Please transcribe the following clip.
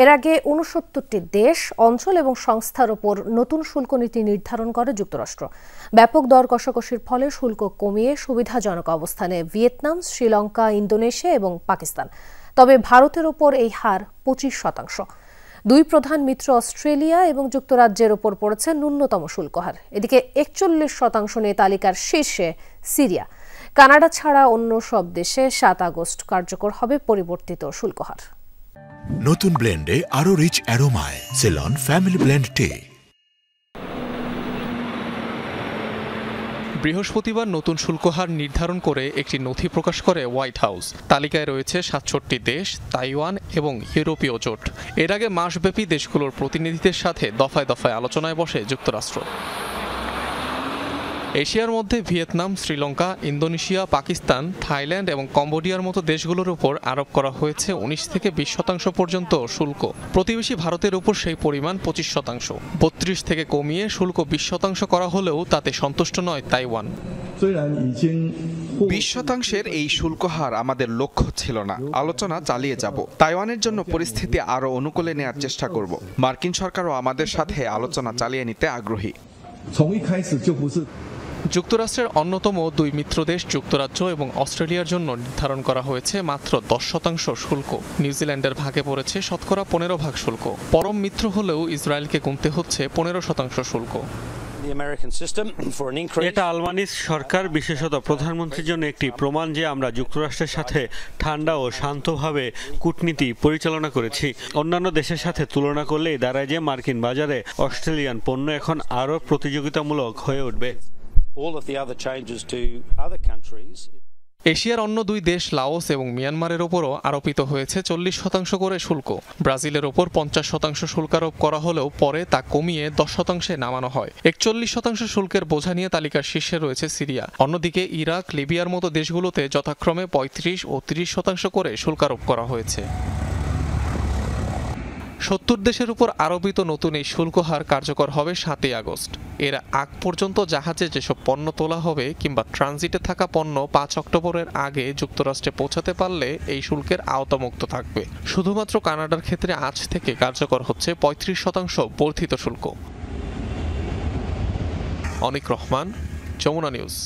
এর আগে ৬৯টি দেশ, অঞ্চল এবং সংস্থার ওপর নতুন শুল্ক নীতি নির্ধারণ করে যুক্তরাষ্ট্র। ব্যাপক দর কষাকষির ফলে শুল্ক কমিয়ে সুবিধাজনক অবস্থানে ভিয়েতনাম, শ্রীলঙ্কা, ইন্দোনেশিয়া এবং পাকিস্তান। তবে ভারতের ওপর এই হার ২৫%। দুই প্রধান মিত্র অস্ট্রেলিয়া এবং যুক্তরাজ্যের ওপর পড়েছে ন্যূনতম শুল্ক হার। এদিকে ৪১% নিয়ে তালিকার শীর্ষে সিরিয়া। কানাডা ছাড়া অন্য সব দেশে ৭ আগস্ট কার্যকর হবে পরিবর্তিত শুল্ক হার। নতুন ব্লেন্ডে আরো রিচ অ্যারোমায় সেলন ফ্যামিলি ব্লেন্ড টে। বৃহস্পতিবার নতুন শুল্ক হার নির্ধারণ করে একটি নথি প্রকাশ করে হোয়াইট হাউস। তালিকায় রয়েছে ৬৭টি দেশ, তাইওয়ান এবং ইউরোপীয় জোট। এর আগে মাসব্যাপী দেশগুলোর প্রতিনিধিদের সাথে দফায় দফায় আলোচনায় বসে যুক্তরাষ্ট্র। এশিয়ার মধ্যে Vietnam, Sri Lanka, Indonesia, Pakistan, Thailand এবং কম্বোডিয়ার মতো দেশগুলোর উপর আরোপ করা হয়েছে ১৯ থেকে ২০% পর্যন্ত শুল্ক। প্রতিবেশী ভারতের উপর সেই পরিমাণ ২৫%। ৩২ থেকে কমিয়ে শুল্ক ২০% করা হলেও তাতে সন্তুষ্ট নয় তাইওয়ান। ২০% এই শুল্ক হার আমাদের লক্ষ্য ছিল না। আলোচনা চালিয়ে যাব। তাইওয়ানের জন্য পরিস্থিতি আরও অনুকূলে নেওয়ার চেষ্টা করব। মার্কিন সরকারও আমাদের সাথে আলোচনা চালিয়ে নিতে আগ্রহী। যুক্তরাষ্ট্রের অন্যতম দুই মিত্রদেশ যুক্তরাজ্য এবং অস্ট্রেলিয়ার জন্য নির্ধারণ করা হয়েছে মাত্র ১০% শুল্ক। নিউজিল্যান্ডের ভাগে পড়েছে শতকরা ১৫% শুল্ক। পরম মিত্র হলেও ইসরায়েলকে গুনতে হচ্ছে ১৫% শুল্ক। এটা আলবানিজ সরকার, বিশেষত প্রধানমন্ত্রীর জন্য একটি প্রমাণ যে আমরা যুক্তরাষ্ট্রের সাথে ঠান্ডা ও শান্তভাবে কূটনীতি পরিচালনা করেছি। অন্যান্য দেশের সাথে তুলনা করলেই দাঁড়ায় যে মার্কিন বাজারে অস্ট্রেলিয়ান পণ্য এখন আরও প্রতিযোগিতামূলক হয়ে উঠবে। এশিয়ার অন্য দুই দেশ লাওস এবং মিয়ানমারের ওপরও আরোপিত হয়েছে ৪০% করে শুল্ক। ব্রাজিলের ওপর ৫০% শুল্ক আরোপ করা হলেও পরে তা কমিয়ে ১০%-এ নামানো হয়। ৪১% শুল্কের বোঝা নিয়ে তালিকার শীর্ষে রয়েছে সিরিয়া। অন্যদিকে ইরাক, লিবিয়ার মতো দেশগুলোতে যথাক্রমে ৩৫% ও ৩০% করে শুল্ক আরোপ করা হয়েছে। ৭০ দেশের উপর আরোপিত নতুন এই শুল্ক হার কার্যকর হবে ৭ আগস্ট। এর আগ পর্যন্ত জাহাজে যেসব পণ্য তোলা হবে কিংবা ট্রানজিটে থাকা পণ্য ৫ অক্টোবরের আগে যুক্তরাষ্ট্রে পৌঁছাতে পারলে এই শুল্কের আওতামুক্ত থাকবে। শুধুমাত্র কানাডার ক্ষেত্রে আজ থেকে কার্যকর হচ্ছে ৩৫% বর্ধিত শুল্ক। অনিক রহমান, যমুনা নিউজ।